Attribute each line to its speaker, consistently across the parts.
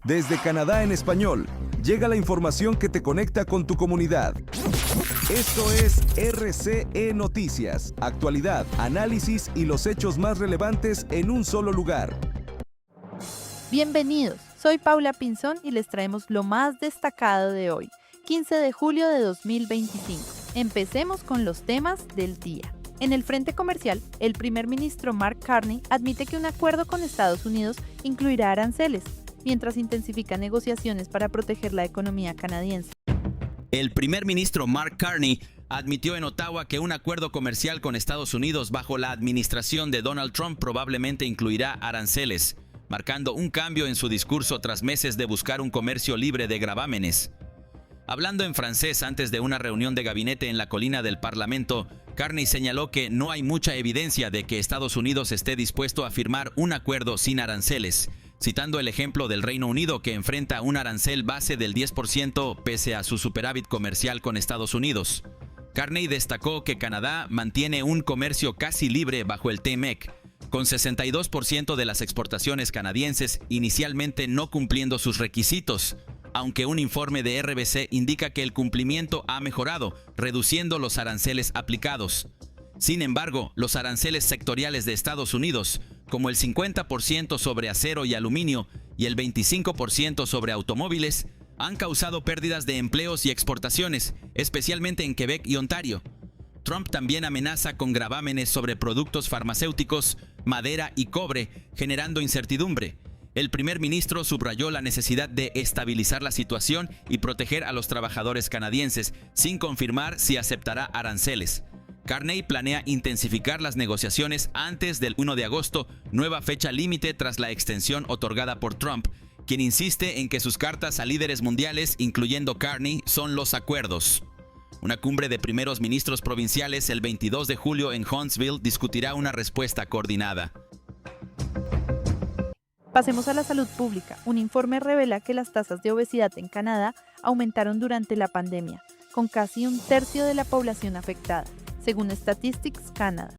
Speaker 1: Desde Canadá en español, llega la información que te conecta con tu comunidad. Esto es RCE Noticias, actualidad, análisis y los hechos más relevantes en un solo lugar.
Speaker 2: Bienvenidos, soy Paula Pinzón y les traemos lo más destacado de hoy, 15 de julio de 2025. Empecemos con los temas del día. En el frente comercial, el primer ministro Mark Carney admite que un acuerdo con Estados Unidos incluirá aranceles, mientras intensifica negociaciones para proteger la economía canadiense.
Speaker 3: El primer ministro Mark Carney admitió en Ottawa que un acuerdo comercial con Estados Unidos bajo la administración de Donald Trump probablemente incluirá aranceles, marcando un cambio en su discurso tras meses de buscar un comercio libre de gravámenes. Hablando en francés antes de una reunión de gabinete en la colina del Parlamento, Carney señaló que no hay mucha evidencia de que Estados Unidos esté dispuesto a firmar un acuerdo sin aranceles, citando el ejemplo del Reino Unido que enfrenta un arancel base del 10% pese a su superávit comercial con Estados Unidos. Carney destacó que Canadá mantiene un comercio casi libre bajo el TMEC, con 62% de las exportaciones canadienses inicialmente no cumpliendo sus requisitos, aunque un informe de RBC indica que el cumplimiento ha mejorado, reduciendo los aranceles aplicados. Sin embargo, los aranceles sectoriales de Estados Unidos, como el 50% sobre acero y aluminio y el 25% sobre automóviles, han causado pérdidas de empleos y exportaciones, especialmente en Quebec y Ontario. Trump también amenaza con gravámenes sobre productos farmacéuticos, madera y cobre, generando incertidumbre. El primer ministro subrayó la necesidad de estabilizar la situación y proteger a los trabajadores canadienses, sin confirmar si aceptará aranceles. Carney planea intensificar las negociaciones antes del 1 de agosto, nueva fecha límite tras la extensión otorgada por Trump, quien insiste en que sus cartas a líderes mundiales, incluyendo Carney, son los acuerdos. Una cumbre de primeros ministros provinciales el 22 de julio en Huntsville discutirá una respuesta coordinada.
Speaker 2: Pasemos a la salud pública. Un informe revela que las tasas de obesidad en Canadá aumentaron durante la pandemia, con casi un tercio de la población afectada, según Statistics Canada.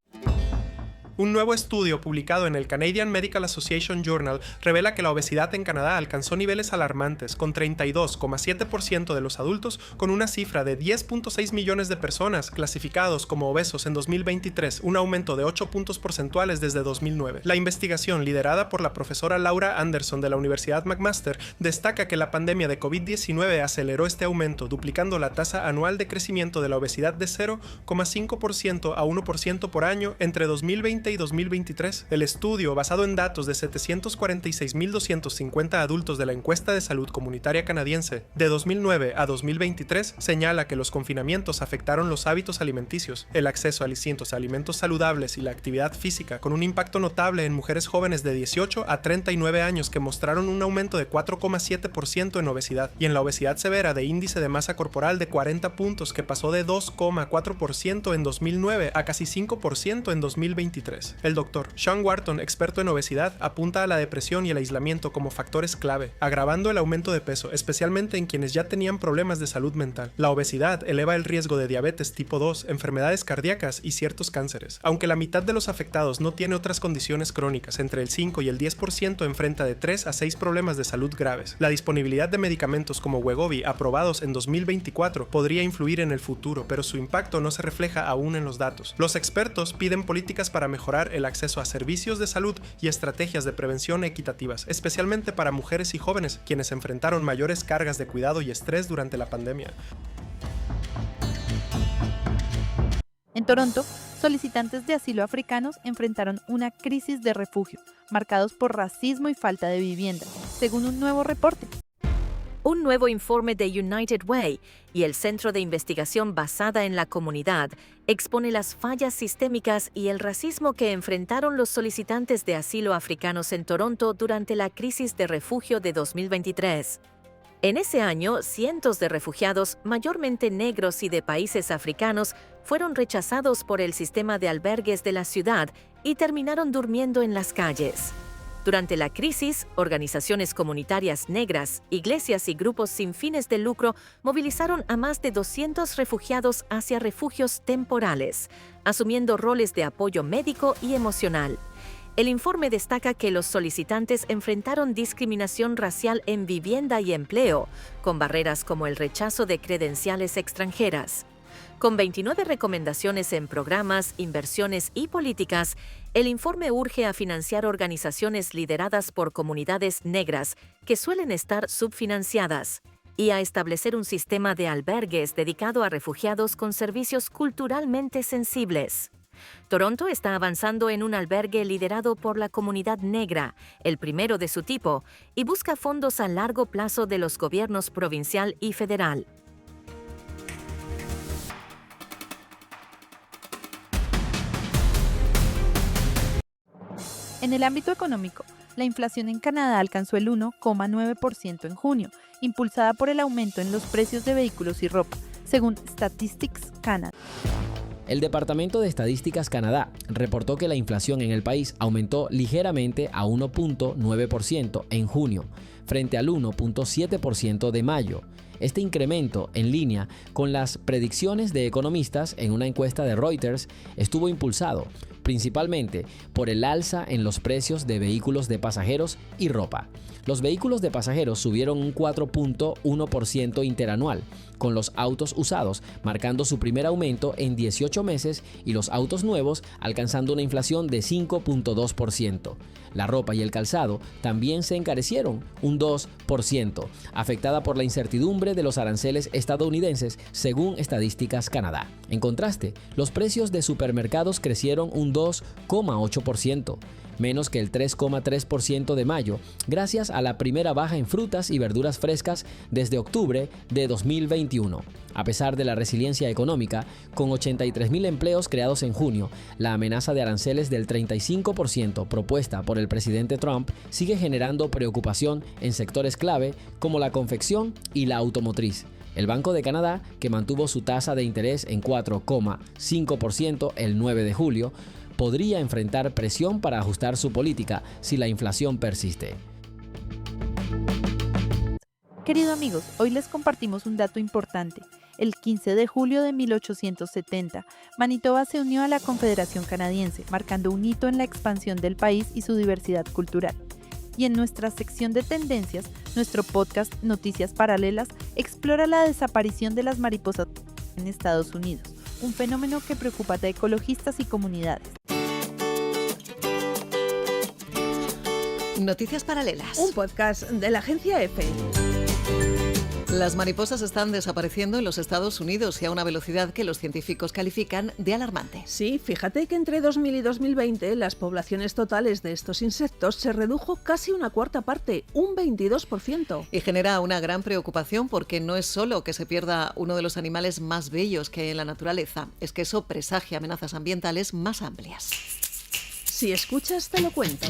Speaker 4: Un nuevo estudio publicado en el Canadian Medical Association Journal revela que la obesidad en Canadá alcanzó niveles alarmantes, con 32,7% de los adultos, con una cifra de 10,6 millones de personas clasificados como obesos en 2023, un aumento de 8 puntos porcentuales desde 2009. La investigación, liderada por la profesora Laura Anderson de la Universidad McMaster, destaca que la pandemia de COVID-19 aceleró este aumento, duplicando la tasa anual de crecimiento de la obesidad de 0,5% a 1% por año entre 2020 y 2023. El estudio, basado en datos de 746.250 adultos de la encuesta de salud comunitaria canadiense de 2009 a 2023, señala que los confinamientos afectaron los hábitos alimenticios, el acceso a distintos alimentos saludables y la actividad física, con un impacto notable en mujeres jóvenes de 18 a 39 años que mostraron un aumento de 4,7% en obesidad, y en la obesidad severa de índice de masa corporal de 40 puntos que pasó de 2,4% en 2009 a casi 5% en 2023. El doctor Sean Wharton, experto en obesidad, apunta a la depresión y el aislamiento como factores clave, agravando el aumento de peso, especialmente en quienes ya tenían problemas de salud mental. La obesidad eleva el riesgo de diabetes tipo 2, enfermedades cardíacas y ciertos cánceres. Aunque la mitad de los afectados no tiene otras condiciones crónicas, entre el 5 y el 10% enfrenta de 3 a 6 problemas de salud graves. La disponibilidad de medicamentos como Wegovy aprobados en 2024 podría influir en el futuro, pero su impacto no se refleja aún en los datos. Los expertos piden políticas para mejorar el acceso a servicios de salud y estrategias de prevención equitativas, especialmente para mujeres y jóvenes, quienes enfrentaron mayores cargas de cuidado y estrés durante la pandemia.
Speaker 2: En Toronto, solicitantes de asilo africanos enfrentaron una crisis de refugio, marcados por racismo y falta de vivienda, según un nuevo reporte.
Speaker 5: Un nuevo informe de United Way y el Centro de Investigación Basada en la Comunidad expone las fallas sistémicas y el racismo que enfrentaron los solicitantes de asilo africanos en Toronto durante la crisis de refugio de 2023. En ese año, cientos de refugiados, mayormente negros y de países africanos, fueron rechazados por el sistema de albergues de la ciudad y terminaron durmiendo en las calles. Durante la crisis, organizaciones comunitarias negras, iglesias y grupos sin fines de lucro movilizaron a más de 200 refugiados hacia refugios temporales, asumiendo roles de apoyo médico y emocional. El informe destaca que los solicitantes enfrentaron discriminación racial en vivienda y empleo, con barreras como el rechazo de credenciales extranjeras. Con 29 recomendaciones en programas, inversiones y políticas, el informe urge a financiar organizaciones lideradas por comunidades negras que suelen estar subfinanciadas y a establecer un sistema de albergues dedicado a refugiados con servicios culturalmente sensibles. Toronto está avanzando en un albergue liderado por la comunidad negra, el primero de su tipo, y busca fondos a largo plazo de los gobiernos provincial y federal.
Speaker 2: En el ámbito económico, la inflación en Canadá alcanzó el 1,9% en junio, impulsada por el aumento en los precios de vehículos y ropa, según Statistics Canada.
Speaker 6: El Departamento de Estadísticas Canadá reportó que la inflación en el país aumentó ligeramente a 1,9% en junio, frente al 1,7% de mayo. Este incremento, en línea con las predicciones de economistas en una encuesta de Reuters, estuvo impulsado principalmente por el alza en los precios de vehículos de pasajeros y ropa. Los vehículos de pasajeros subieron un 4,1% interanual, con los autos usados marcando su primer aumento en 18 meses y los autos nuevos alcanzando una inflación de 5,2%. La ropa y el calzado también se encarecieron un 2%, afectada por la incertidumbre de los aranceles estadounidenses, según Estadísticas Canadá. En contraste, los precios de supermercados crecieron un 2,8%. Menos que el 3,3% de mayo, gracias a la primera baja en frutas y verduras frescas desde octubre de 2021. A pesar de la resiliencia económica, con 83,000 empleos creados en junio, la amenaza de aranceles del 35% propuesta por el presidente Trump sigue generando preocupación en sectores clave como la confección y la automotriz. El Banco de Canadá, que mantuvo su tasa de interés en 4,5% el 9 de julio, podría enfrentar presión para ajustar su política si la inflación persiste.
Speaker 2: Queridos amigos, hoy les compartimos un dato importante. El 15 de julio de 1870, Manitoba se unió a la Confederación Canadiense, marcando un hito en la expansión del país y su diversidad cultural. Y en nuestra sección de tendencias, nuestro podcast Noticias Paralelas explora la desaparición de las mariposas en Estados Unidos, un fenómeno que preocupa a ecologistas y comunidades.
Speaker 7: Noticias Paralelas.
Speaker 8: Un podcast de la agencia EFE.
Speaker 7: Las mariposas están desapareciendo en los Estados Unidos y a una velocidad que los científicos califican de alarmante.
Speaker 8: Sí, fíjate que entre 2000 y 2020 las poblaciones totales de estos insectos se redujo casi una cuarta parte, un 22%.
Speaker 7: Y genera una gran preocupación porque no es solo que se pierda uno de los animales más bellos que hay en la naturaleza, es que eso presagia amenazas ambientales más amplias.
Speaker 8: Si escuchas, te lo cuento.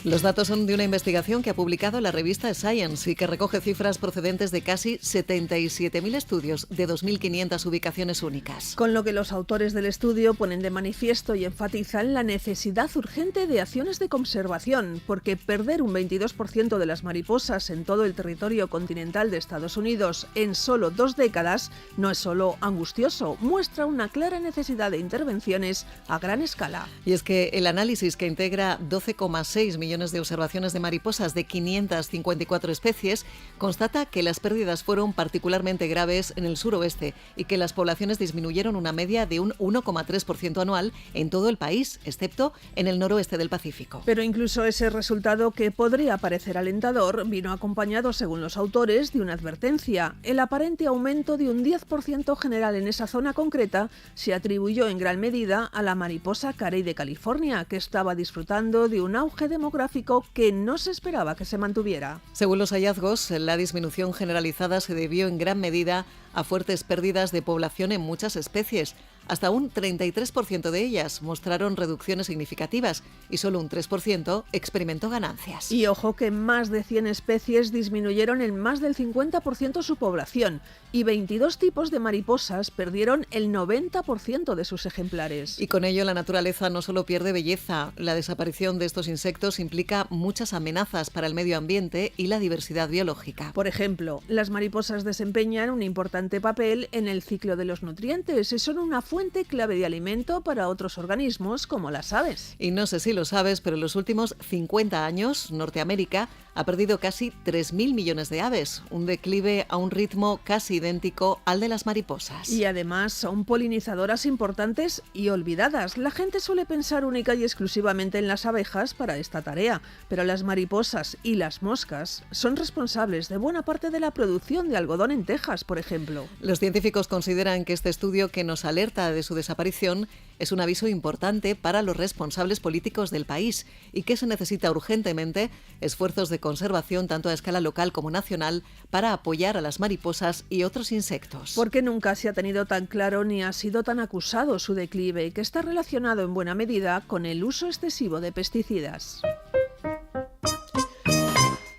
Speaker 7: Los datos son de una investigación que ha publicado la revista Science y que recoge cifras procedentes de casi 77.000 estudios de 2.500 ubicaciones únicas.
Speaker 8: Con lo que los autores del estudio ponen de manifiesto y enfatizan la necesidad urgente de acciones de conservación, porque perder un 22% de las mariposas en todo el territorio continental de Estados Unidos en solo 2 décadas no es solo angustioso, muestra una clara necesidad de intervenciones a gran escala.
Speaker 7: Y es que el análisis, que integra 12,6 millones de observaciones de mariposas de 554 especies, constata que las pérdidas fueron particularmente graves en el suroeste y que las poblaciones disminuyeron una media de un 1,3% anual en todo el país, excepto en el noroeste del Pacífico.
Speaker 8: Pero incluso ese resultado, que podría parecer alentador, vino acompañado, según los autores, de una advertencia. El aparente aumento de un 10% general en esa zona concreta se atribuyó en gran medida a la mariposa carey de California, que estaba disfrutando de un auge demográfico que no se esperaba que se mantuviera.
Speaker 7: Según los hallazgos, la disminución generalizada se debió en gran medida a fuertes pérdidas de población en muchas especies. Hasta un 33% de ellas mostraron reducciones significativas y solo un 3% experimentó ganancias.
Speaker 8: Y ojo que más de 100 especies disminuyeron en más del 50% su población y 22 tipos de mariposas perdieron el 90% de sus ejemplares.
Speaker 7: Y con ello la naturaleza no solo pierde belleza, la desaparición de estos insectos implica muchas amenazas para el medio ambiente y la diversidad biológica.
Speaker 8: Por ejemplo, las mariposas desempeñan un importante papel en el ciclo de los nutrientes y son una fuente fuente clave de alimento para otros organismos como las aves.
Speaker 7: Y no sé si lo sabes, pero en los últimos 50 años, Norteamérica ha perdido casi 3.000 millones de aves, un declive a un ritmo casi idéntico al de las mariposas.
Speaker 8: Y además son polinizadoras importantes y olvidadas. La gente suele pensar única y exclusivamente en las abejas para esta tarea, pero las mariposas y las moscas son responsables de buena parte de la producción de algodón en Texas, por ejemplo.
Speaker 7: Los científicos consideran que este estudio, que nos alerta de su desaparición, es un aviso importante para los responsables políticos del país y que se necesita urgentemente esfuerzos de conservación tanto a escala local como nacional para apoyar a las mariposas y otros insectos.
Speaker 8: Porque nunca se ha tenido tan claro ni ha sido tan acusado su declive, que está relacionado en buena medida con el uso excesivo de pesticidas.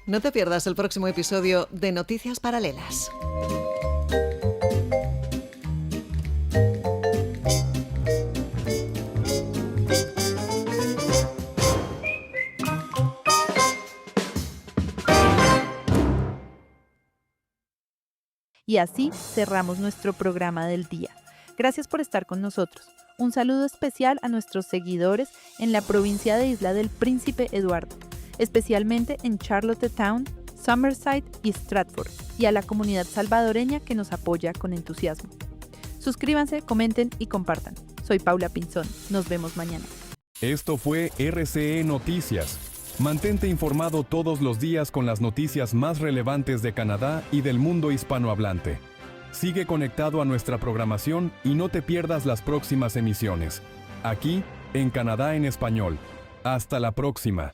Speaker 7: No te pierdas el próximo episodio de Noticias Paralelas.
Speaker 2: Y así cerramos nuestro programa del día. Gracias por estar con nosotros. Un saludo especial a nuestros seguidores en la provincia de Isla del Príncipe Eduardo, especialmente en Charlottetown, Summerside y Stratford, y a la comunidad salvadoreña que nos apoya con entusiasmo. Suscríbanse, comenten y compartan. Soy Paula Pinzón. Nos vemos mañana.
Speaker 9: Esto fue RCE Noticias. Mantente informado todos los días con las noticias más relevantes de Canadá y del mundo hispanohablante. Sigue conectado a nuestra programación y no te pierdas las próximas emisiones. Aquí, en Canadá en Español. Hasta la próxima.